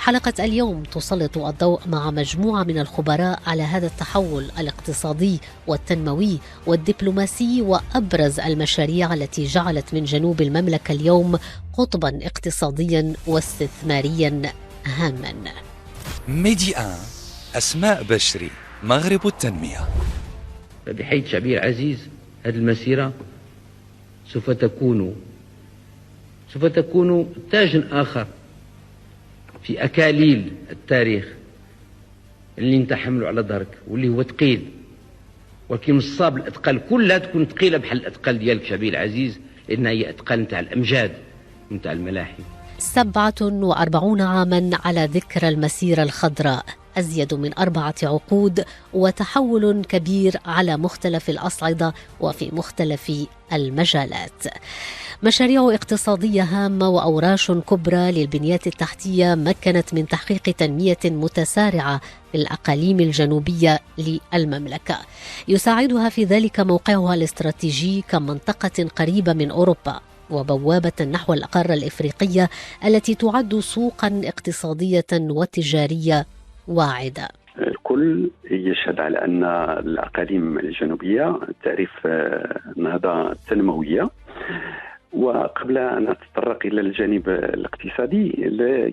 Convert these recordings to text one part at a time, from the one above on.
حلقة اليوم تسلط الضوء مع مجموعة من الخبراء على هذا التحول الاقتصادي والتنموي والدبلوماسي وأبرز المشاريع التي جعلت من جنوب المملكة اليوم قطبا اقتصاديا واستثماريا هاما. ميدي آن، أسماء بشري، مغرب التنمية. بحيث شعبي العزيز، هذه المسيرة سوف تكون تاج آخر في أكاليل التاريخ اللي انت حمله على ظهرك واللي هو ثقيل، ولكن الصاب الأثقال كلها تكون ثقيلة بحال الأثقال ديالك شعبي العزيز، لأنها هي أثقال نتاع الأمجاد نتاع الملاحي. 47 عاما على ذكرى المسيرة الخضراء، أزيد من 4 عقود وتحول كبير على مختلف الأصعدة وفي مختلف المجالات. مشاريع اقتصادية هامة وأوراش كبرى للبنيات التحتية مكنت من تحقيق تنمية متسارعة في الأقاليم الجنوبية للمملكة، يساعدها في ذلك موقعها الاستراتيجي كمنطقة قريبة من أوروبا وبوابة نحو القارة الإفريقية التي تعد سوقا اقتصادية وتجارية واعدة. الكل يشهد على أن الأقاليم الجنوبية تعرف نهضة تنموية. وقبل أن نتطرق إلى الجانب الاقتصادي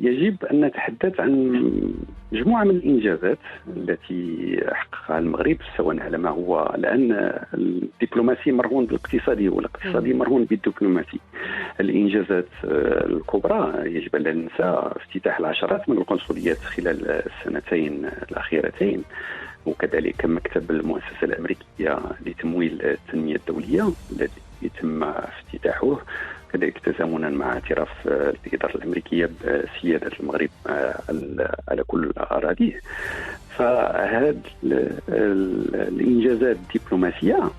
يجب أن نتحدث عن مجموعة من الإنجازات التي حققها المغرب، سواء على ما هو الآن الدبلوماسي مرهون بالاقتصادي والاقتصادي مرهون بالدبلوماسي. الإنجازات الكبرى يجب أن لا ننسى افتتاح العشرات من القنصليات خلال السنتين الأخيرتين، وكذلك مكتب المؤسسة الأمريكية لتمويل التنمية الدولية الذي يتم افتتاحه، كذلك تزامنا مع اعتراف الإدارة الأمريكية بسيادة المغرب على كل أراضيه. فهذه الإنجازات الدبلوماسية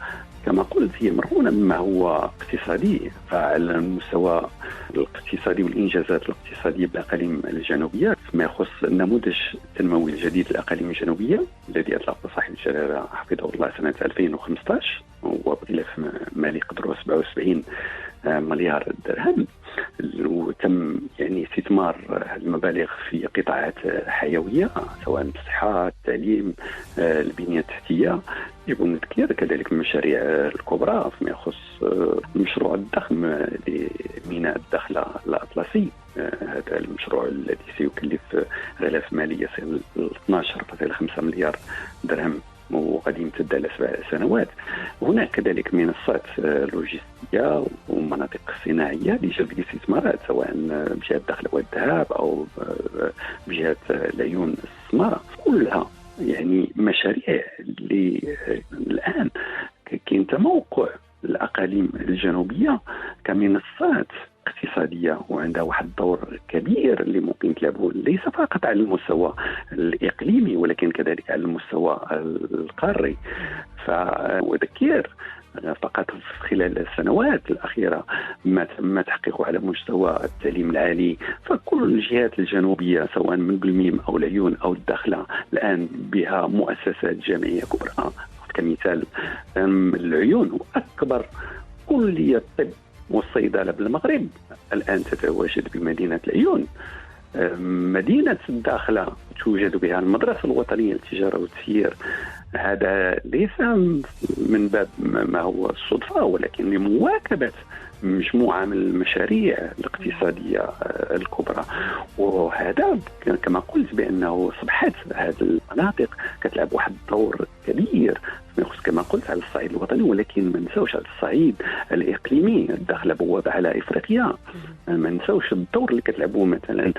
كما قلت هي مرهونة مما هو اقتصادي. فعلى المستوى الاقتصادي والإنجازات الاقتصادية بالأقاليم الجنوبية ما يخص النموذج التنموي الجديد للأقاليم الجنوبية الذي أطلق صاحب الجلالة حفظه الله سنة 2015 وبغلاف مالي قدره 77 مليار درهم، وتم استثمار المبالغ في قطاعات حيوية سواء الصحة، التعليم، البنية التحتية. يجب أن نذكر كذلك المشاريع الكبرى فيما يخص المشروع الضخم لميناء الداخلة الأطلسي. هذا المشروع الذي سيكلف غلاف مالي يصل 12.5 مليار درهم وقد يمتد على 7 سنوات. هناك كذلك منصات لوجستية ومناطق صناعية لجلب الاستثمارات سواء بجهة الدخل والذهب أو بجهة العيون السمراء، كلها مشاريع اللي الآن كاين تموقع الأقاليم الجنوبية كمنصات اقتصادية وعندها واحد الدور كبير اللي ممكن تلعبه ليس فقط على المستوى الإقليمي ولكن كذلك على المستوى القاري. وذكر فقط خلال السنوات الأخيرة ما تم تحقيقه على مستوى التعليم العالي، فكل الجهات الجنوبية سواء من بالميم أو العيون أو الداخلة الآن بها مؤسسات جامعية كبرى. كمثال العيون وأكبر كلية الطب والصيدلة بالمغرب الآن تتواجد بمدينة العيون. مدينة الداخلة توجد بها المدرسة الوطنية للتجارة والتسيير. هذا ليس من باب ما هو الصدفة ولكن لمواكبة مجموعة من المشاريع الاقتصادية الكبرى، وهذا كما قلت بأنه أصبحت هذه المناطق كتلعب واحد الدور كبير كما قلت على الصعيد الوطني، ولكن ما نساوش على الصعيد الإقليمي. الداخلة بوابة على إفريقيا، ما نساوش الدور اللي كتلعبه مثلا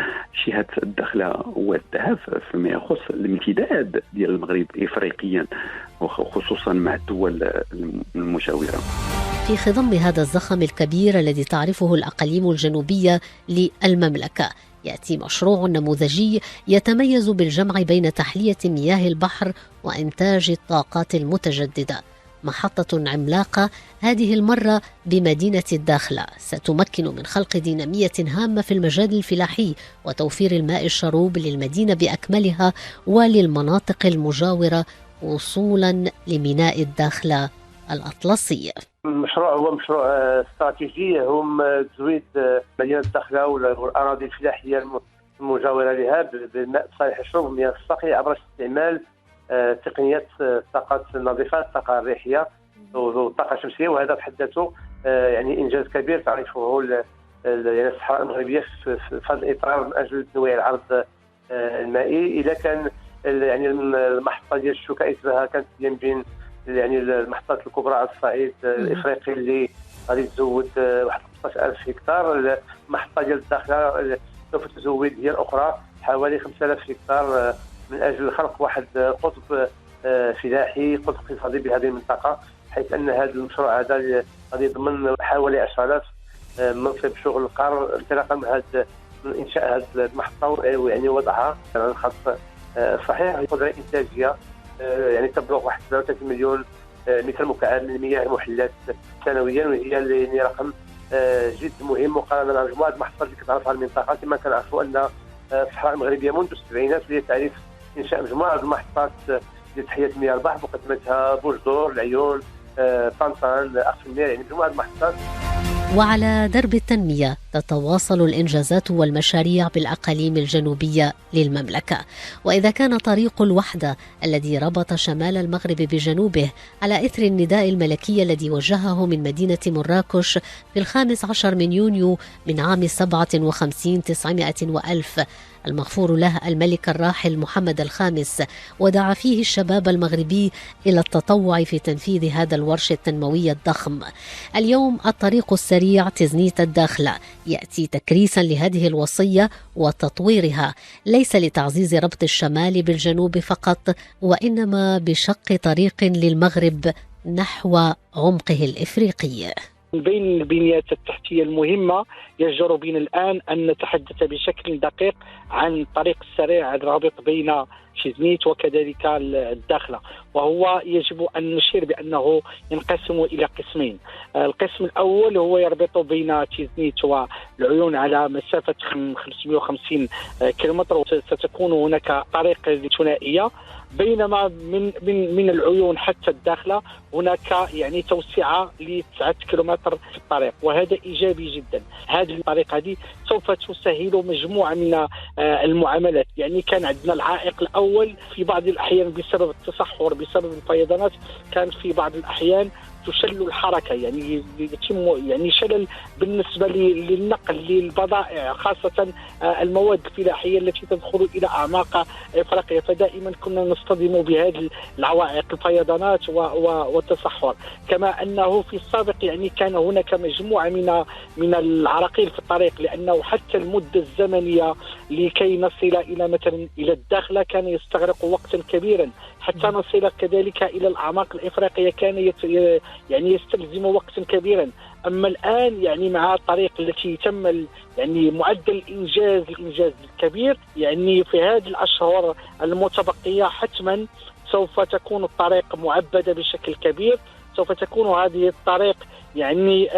جهة الداخلة والذهب فيما يخص الامتداد ديال المغرب إفريقيا وخصوصا مع الدول المجاورة. في خضم هذا الزخم الكبير الذي تعرفه الأقاليم الجنوبية للمملكة يأتي مشروع نموذجي يتميز بالجمع بين تحلية مياه البحر وإنتاج الطاقات المتجددة. محطة عملاقة هذه المرة بمدينة الداخلة ستمكن من خلق دينامية هامة في المجال الفلاحي وتوفير الماء الشروب للمدينة بأكملها وللمناطق المجاورة وصولا لميناء الداخلة الأطلسي. المشروع هو مشروع استراتيجي هم تزويد مدينة الداخلة والأراضي الفلاحية المجاورة لها بالماء صالح الشرب والمياه الساقية عبر استعمال تقنيات الطاقات النظيفة، الطاقة الريحية والطاقة الشمسية. وهذا بحد ذاته يعني إنجاز كبير تعرفه يعني الصحراء المغربية في هذا الإطار من أجل تنويع العرض المائي. إذا كان يعني المحطة ديال الشوكة كانت بين يعني المحطات الكبرى على الصعيد الإفريقي اللي غادي تزود واحد 15000 هكتار، المحطة ديال الداخلة سوف تزود هي الأخرى حوالي 5000 هكتار من أجل خلق واحد قطب فلاحي، قطب اقتصادي بهذه المنطقة، حيث أن هذا المشروع هذا غادي يضمن حوالي 10000 منصب شغل قار انطلاقا من إنشاء هذه المحطة ويعني وضعها على الخط صحيح. قدرة إنتاجية يعني تبلغ 33 مليون متر مكعب من المياه المحلات سنويا، وهي يعني رقم جد مهم مقارنة مع مجموعة المحطات اللي كتعرفها المنطقة. كما كنعرفوا أن الصحراء المغربية منذ السبعينات هي تعرف إنشاء مجموعة المحطات ديال تحلية مياه البحر مقدمتها بوجدور، العيون، طنطان، أقفنير، يعني مجموعة المحطات. وعلى درب التنمية تتواصل الإنجازات والمشاريع بالأقاليم الجنوبية للمملكة. وإذا كان طريق الوحدة الذي ربط شمال المغرب بجنوبه على إثر النداء الملكي الذي وجهه من مدينة مراكش في 15 من يونيو من عام 57 900 وألف المغفور له الملك الراحل محمد الخامس، ودعا فيه الشباب المغربي إلى التطوع في تنفيذ هذا الورش التنموي الضخم. اليوم الطريق السريع تزنيت الداخلة يأتي تكريسا لهذه الوصية وتطويرها، ليس لتعزيز ربط الشمال بالجنوب فقط، وإنما بشق طريق للمغرب نحو عمقه الإفريقي. من بين البنيات التحتية المهمة يجدر بنا الآن أن نتحدث بشكل دقيق عن الطريق السريع الرابط بين شيزنيت وكذلك الداخلة، وهو يجب أن نشير بأنه ينقسم إلى قسمين. القسم الأول هو يربط بين شيزنيت والعيون على مسافة 550 كيلومتر، وستكون هناك طريق ثنائية، بينما من العيون حتى الداخلة هناك يعني توسعة ل9 كيلومتر في الطريق، وهذا إيجابي جدا. هذه الطريق هذه سوف تسهل مجموعة من المعاملات. يعني كان عندنا العائق الأول في بعض الأحيان بسبب التصحر، بسبب الفيضانات، كان في بعض الأحيان تشل الحركة، يعني يتم يعني شلل بالنسبة للنقل للبضائع، خاصة المواد الفلاحية التي تدخل إلى أعماق إفريقيا. فدائما كنا نصطدم بهذه العوائق، الفيضانات والتصحر. كما أنه في السابق يعني كان هناك مجموعة من العراقيل في الطريق، لأنه حتى المدة الزمنية لكي نصل إلى مثلا إلى الداخلة كان يستغرق وقتا كبيرا، حتى نصل كذلك إلى الأعماق الإفريقية كان يعني يستلزم وقتا كبيرا. أما الآن يعني مع الطريق التي تم يعني معدل الإنجاز الكبير، يعني في هذه الأشهر المتبقية حتما سوف تكون الطريق معبدة بشكل كبير. سوف تكون هذه الطريق يعني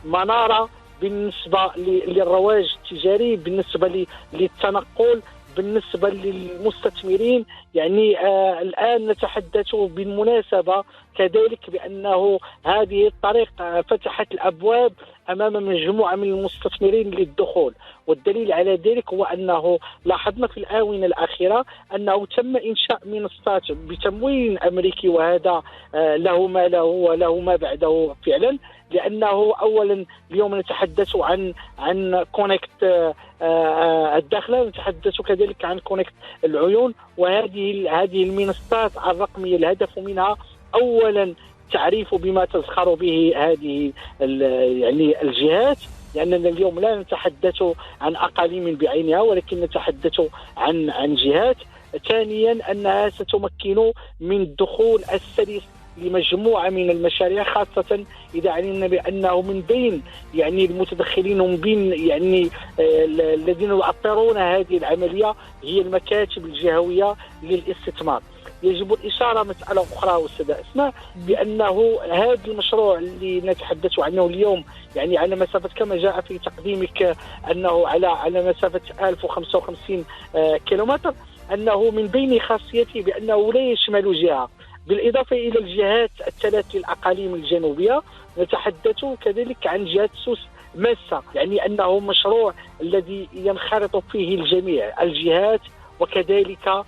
منارة بالنسبة للرواج التجاري، بالنسبة للتنقل، بالنسبة للمستثمرين. يعني الآن نتحدث بالمناسبة كذلك بأنه هذه الطريق فتحت الأبواب أمام مجموعة من المستثمرين للدخول، والدليل على ذلك هو أنه لاحظنا في الآونة الأخيرة أنه تم إنشاء منصات بتمويل أمريكي، وهذا له ما له وله ما بعده فعلا. لأنه أولا اليوم نتحدث عن كونكت الداخلة، نتحدث كذلك عن كونكت العيون، وهذه المنصات الرقمية الهدف منها أولا تعريف بما تزخر به هذه يعني الجهات، لأننا اليوم لا نتحدث عن أقاليم بعينها ولكن نتحدث عن جهات. ثانيا أنها ستمكن من الدخول السلس لمجموعة من المشاريع، خاصة إذا علمنا بأنه من بين يعني المتدخلين ومن بين يعني الذين يؤطرون هذه العملية هي المكاتب الجهوية للاستثمار. يجب الإشارة مسألة أخرى أستاذة أسماء، بأنه هذا المشروع اللي نتحدث عنه اليوم يعني على مسافة كما جاء في تقديمك أنه على مسافة 1055 كيلومتر، أنه من بين خاصيته بأنه لا يشمل جهة، بالإضافة إلى الجهات الثلاث للأقاليم الجنوبية نتحدث كذلك عن جهة سوس ماسة، يعني أنه مشروع الذي ينخرط فيه الجميع الجهات وكذلك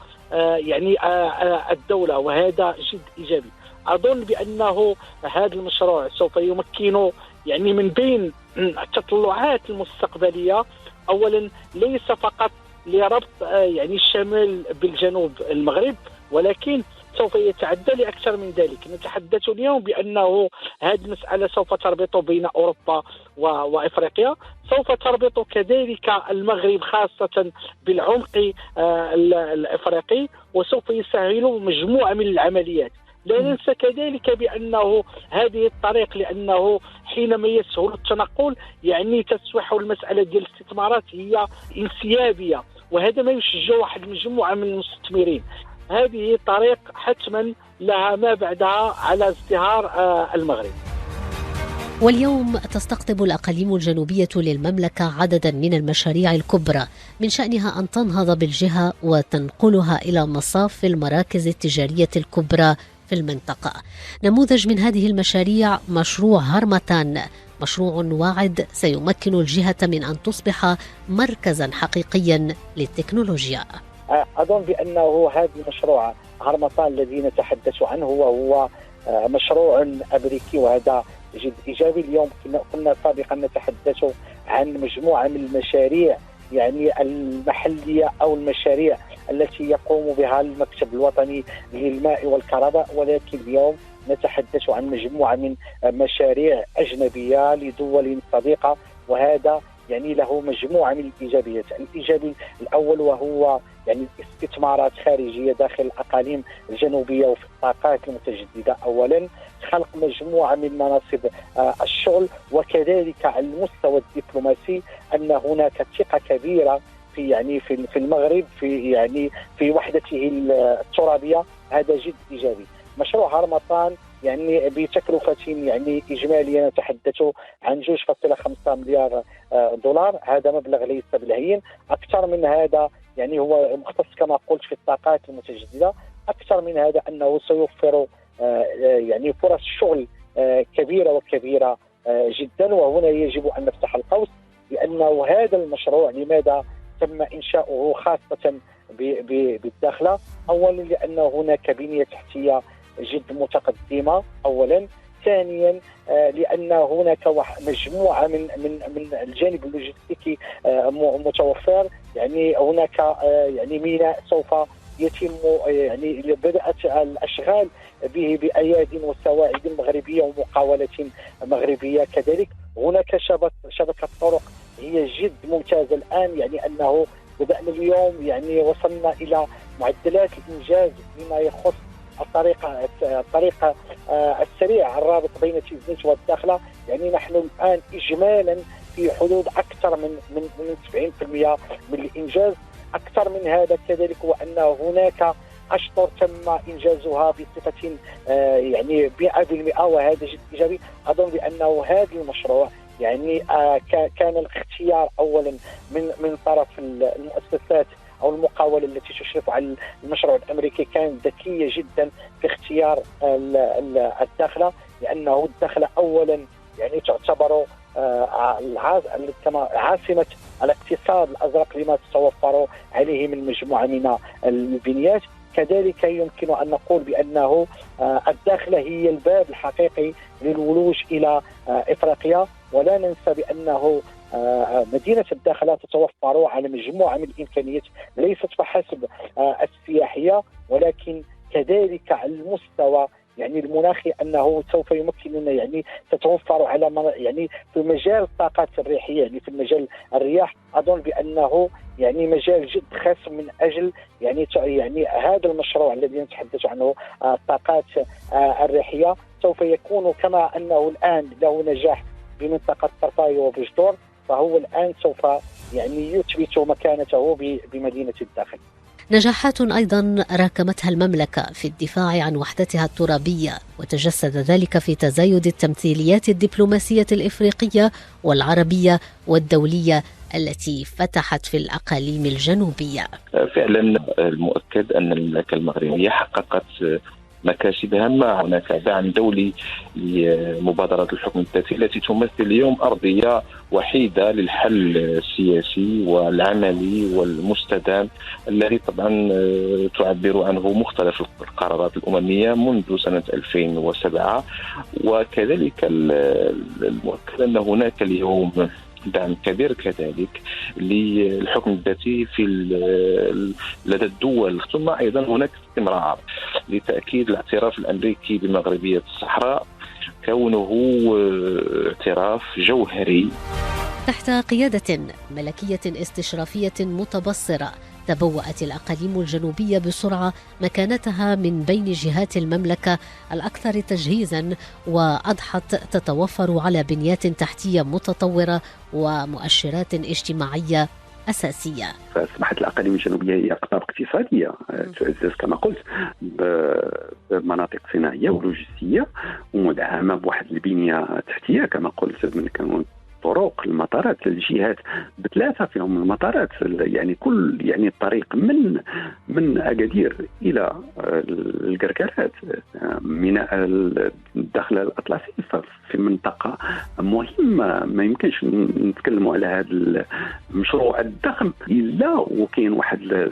الدولة، وهذا جد إيجابي. أظن بأنه هذا المشروع سوف يمكنه من بين التطلعات المستقبلية، أولا ليس فقط لربط الشمال بالجنوب المغرب، ولكن سوف يتعدى لأكثر من ذلك. نتحدث اليوم بأنه هذه المسألة سوف تربط بين أوروبا وإفريقيا، سوف تربط كذلك المغرب خاصة بالعمق الإفريقي، وسوف يسهل مجموعة من العمليات. لا ننسى كذلك بأنه هذه الطريق، لأنه حينما يسهل التنقل تصبح المسألة ديال الاستثمارات هي انسيابية، وهذا ما يشجع واحد المجموعة من المستثمرين. هذه طريق حتما لها ما بعدها على ازدهار المغرب. واليوم تستقطب الأقاليم الجنوبية للمملكة عددا من المشاريع الكبرى من شأنها أن تنهض بالجهة وتنقلها إلى مصاف المراكز التجارية الكبرى في المنطقة. نموذج من هذه المشاريع مشروع هرمتان، مشروع واعد سيمكن الجهة من أن تصبح مركزا حقيقيا للتكنولوجيا. أظن بأنه هذا المشروع هرمتان الذي نتحدث عنه وهو مشروع أمريكي، وهذا جد إيجابي. اليوم كنا سابقا نتحدث عن مجموعة من المشاريع المحلية أو المشاريع التي يقوم بها المكتب الوطني للماء والكهرباء، ولكن اليوم نتحدث عن مجموعة من مشاريع أجنبية لدول صديقة، وهذا له مجموعة من الإيجابيات. الإيجابي الأول وهو الاستثمارات خارجية داخل الأقاليم الجنوبية وفي الطاقات المتجددة. أولا خلق مجموعة من مناصب الشغل، وكذلك على المستوى الدبلوماسي أن هناك ثقة كبيرة في المغرب في وحدته الترابية. هذا جد إيجابي. مشروع هرمتان بتكلفة إجمالية نتحدث عن 2.5 مليار دولار. هذا مبلغ ليس بالهين. أكثر من هذا هو مختص كما قلت في الطاقات المتجددة. أكثر من هذا أنه سيوفر فرص شغل كبيرة جدا. وهنا يجب أن نفتح القوس لأنه هذا المشروع لماذا تم إنشاؤه خاصة بالداخلة؟ أولا لأن هناك بنية تحتية جد متقدمة أولا. ثانيا لأن هناك مجموعة من الجانب اللوجستيكي متوفر. هناك ميناء سوف يتم بدأت الأشغال به بأيادي وسواعد مغربية ومقاولة مغربية. كذلك هناك شبكة طرق هي جد ممتازة الآن، أنه بدأنا اليوم وصلنا إلى معدلات الإنجاز بما يخص الطريق السريع الرابط بين تيزنيت والداخلة. نحن الآن إجمالا في حدود أكثر من 70% من الإنجاز. أكثر من هذا كذلك وأن هناك أشطر تم إنجازها بصفة 100%، وهذا جد إيجابي. أظن بأنه هذا المشروع كان الاختيار أولا من طرف المؤسسات أو المقاولة التي تشرف على المشروع الأمريكي، كانت ذكية جدا في اختيار الداخلة، لأنه الداخلة أولا تعتبر عاصمة الاقتصاد الأزرق لما تتوفر عليه من مجموعة من البنيات. كذلك يمكن أن نقول بأنه الداخلة هي الباب الحقيقي للولوج إلى إفريقيا. ولا ننسى بأنه مدينة الداخلة تتوفر على مجموعة من الإمكانيات ليست فحسب السياحية، ولكن كذلك على المستوى المناخي، أنه سوف يمكننا تتوفر على في مجال الطاقات الريحية، في المجال الرياح. أظن بأنه مجال جد خاص من أجل هذا المشروع الذي نتحدث عنه الطاقات الريحية سوف يكون كما أنه الآن له نجاح بمنطقة طرطاي وبجدور، فهو الآن سوف يثبت مكانته بمدينة الداخل. نجاحات أيضا راكمتها المملكة في الدفاع عن وحدتها الترابية، وتجسد ذلك في تزايد التمثيليات الدبلوماسية الإفريقية والعربية والدولية التي فتحت في الأقاليم الجنوبية. فعلا المؤكد أن المملكة المغربية حققت مكاسب هامة. هناك دعم دولي لمبادرة الحكم الذاتي التي تمثل اليوم أرضية وحيدة للحل السياسي والعملي والمستدام الذي طبعا تعبر عنه مختلف القرارات الأممية منذ سنة 2007. وكذلك المؤكد أن هناك اليوم دعم كبير كذلك للحكم الذاتي لدى الدول. ثم أيضا هناك استمرار لتأكيد الاعتراف الأمريكي بمغربية الصحراء كونه اعتراف جوهري. تحت قيادة ملكية استشرافية متبصرة تبوأت الأقاليم الجنوبية بسرعة مكانتها من بين جهات المملكة الأكثر تجهيزاً، وأضحت تتوفر على بنيات تحتية متطورة ومؤشرات اجتماعية أساسية. فأصبحت الأقاليم الجنوبية هي أقطاب اقتصادية تعزز كما قلت بمناطق صناعية ولوجستية ومدعمة بواحد البنية تحتية كما قلت، من كانوا طرق المطارات للجهات بثلاثة فيهم المطارات، يعني كل يعني الطريق من أكادير إلى الكركرات ميناء الداخل الأطلسي في منطقة مهمة. ما يمكنش نتكلموا على هذا المشروع الضخم إلا وكاين واحد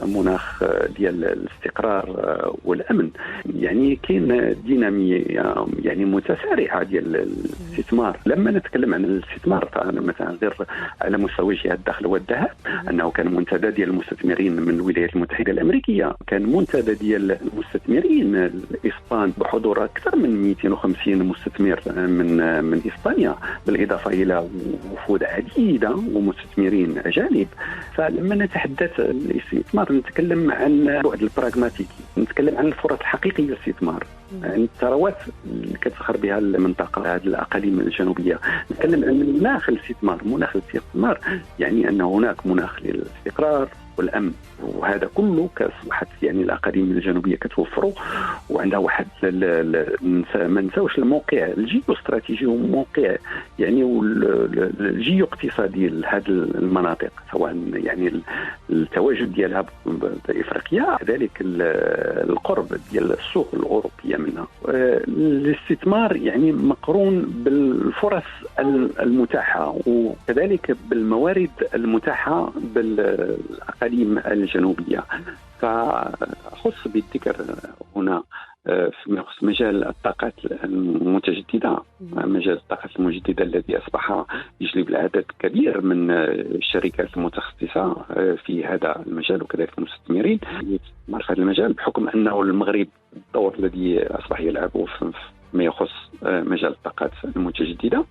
مناخ ديال الاستقرار والأمن. يعني كاين دينامية يعني متسارعة ديال الاستثمار. لما نتكلم عن الاستثمار فأنا مثلا غير على مستوى جهات الدخل والذهب أنه كان منتدى ديال المستثمرين من الولايات المتحدة الأمريكية، كان منتدى ديال المستثمرين الإسبان بحضور أكثر من 250 مستثمر من إسبانيا، بالإضافة إلى وفود عديدة ومستثمرين أجانب. فلما نتحدث الاستثمار نتكلم عن البعد البراغماتيكي، نتكلم عن الفرص الحقيقية للاستثمار، عن الثروات اللي كتفخر بها المنطقة هذه الأقاليم الجنوبية. نتكلم عن مناخ الاستثمار يعني أن هناك مناخ للاستقرار والأمن، وهذا كله كأصبحت يعني الأقاليم الجنوبية كتوفره. وعندها واحد ما نساوش الموقع الجيوستراتيجي وموقع يعني الجيو اقتصادي لهذه المناطق، سواء يعني التواجد ديالها بإفريقيا كذلك القرب ديال السوق الأوروبية منها. الاستثمار يعني مقرون بالفرص المتاحة وكذلك بالموارد المتاحة بالأقاليم الجنوبية. فأخص بالذكر هنا فيما يخص مجال الطاقات المتجددة، مجال الطاقات المتجددة الذي أصبح يجلب العدد كبير من الشركات المتخصصة في هذا المجال وكذلك المستثمرين في هذا المجال، بحكم أنه المغرب الدور الذي أصبح يلعبه ما يخص مجال الطاقات المتجددة،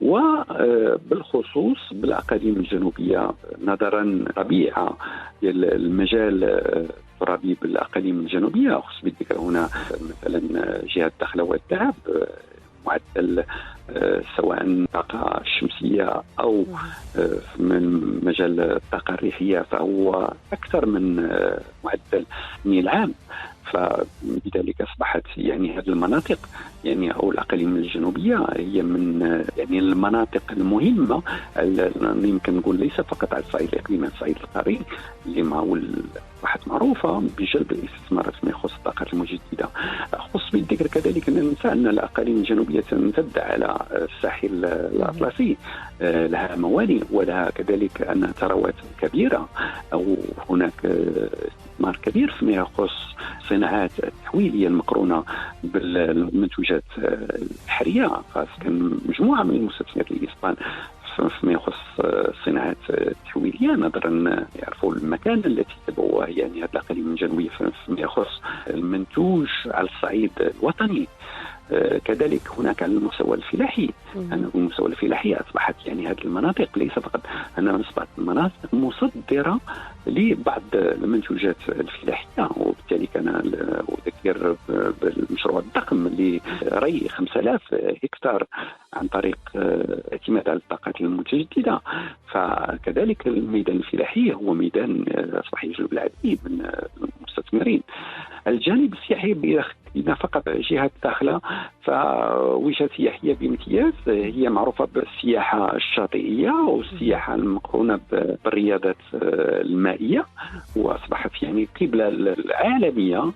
وبالخصوص بالأقاليم الجنوبية نظرا طبيعة المجال الترابي بالأقاليم الجنوبية. أخص بالذكر هنا مثلا جهة الدخل والذهب، معدل سواء الطاقة الشمسية أو من مجال الطاقة الريحية فهو أكثر من معدل النيل العام. فبذلك أصبحت يعني هذه المناطق يعني أو الأقاليم الجنوبية هي من يعني المناطق المهمة يمكن نقول ليس فقط على الصعيد الإقليمي، على الصعيد القاري اللي أصبحت معروفة بجلب الاستثمارات فيما يخص الطاقات المتجددة. أخص بالذكر كذلك أن ننسى أن الأقاليم الجنوبية تمتد على الساحل الأطلسي، لها موانئ ولها كذلك أن ثروات كبيرة، أو هناك استثمار كبير فيما يخص الصناعات التحويلية المقرونة بالمنتوجات البحرية. كان مجموعة من المستثمرين الإسبان فيما يخص الصناعات التحويلية نظرا يعرفوا المكان التي تبوها يعني هذه الأقاليم الجنوبية فيما يخص المنتوج على الصعيد الوطني. كذلك هناك على المستوى الفلاحي، المستوى الفلاحي أصبحت يعني هذه المناطق ليس فقط أنها أصبحت مناطق مصدرة لبعض المنتوجات الفلاحية، وبالتالي كان أذكر بالمشروع الضخم لري 5000 هكتار عن طريق اعتماد على الطاقات المتجددة. فكذلك الميدان الفلاحي هو ميدان أصبح يجلب العديد من المستثمرين. الجانب السياحي إذا فقط جهة الداخلة فوجهة سياحية بامتياز هي معروفة بالسياحة الشاطئية والسياحة المقرونة بالرياضات المائية، وأصبحت يعني قبلة العالمية،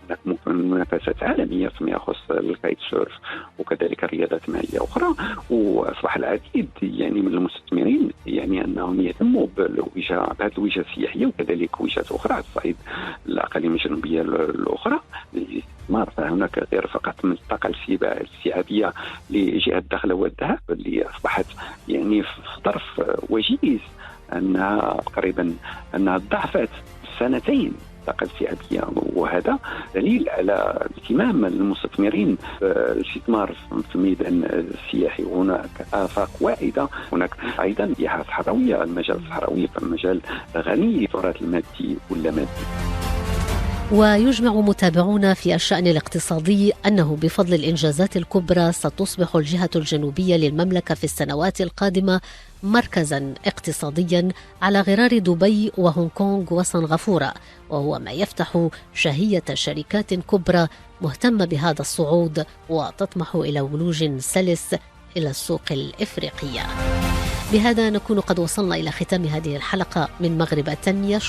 منافسات عالمية فيما يخص الكايت سيرف وكذلك الرياضات المائية أخرى. وأصبح العديد يعني من المستثمرين يعني أنهم يهتموا بهذه الوجهة السياحية وكذلك وجهات أخرى على الصعيد الأقاليم الجنوبية الأخرى للاستثمار. فهناك غير فقط من الطاقة الاستيعابية لجهة الداخلة والذهب اللي أصبحت يعني في ظرف وجيز أنها تقريبا أنها ضعفت سنتين الطاقة الاستيعابية، وهذا دليل على اهتمام المستثمرين في الاستثمار في الميدان السياحي. وهناك آفاق واعدة، هناك أيضا السياحة الصحراوية، المجال الصحراوي فمجال غني بالتراث المادي واللامادي. ويجمع متابعون في الشأن الاقتصادي أنه بفضل الإنجازات الكبرى ستصبح الجهة الجنوبية للمملكة في السنوات القادمة مركزا اقتصاديا على غرار دبي وهونغ كونغ وسنغافورة، وهو ما يفتح شهية شركات كبرى مهتمة بهذا الصعود وتطمح إلى ولوج سلس إلى السوق الإفريقية. بهذا نكون قد وصلنا إلى ختام هذه الحلقة من مغرب التنمية.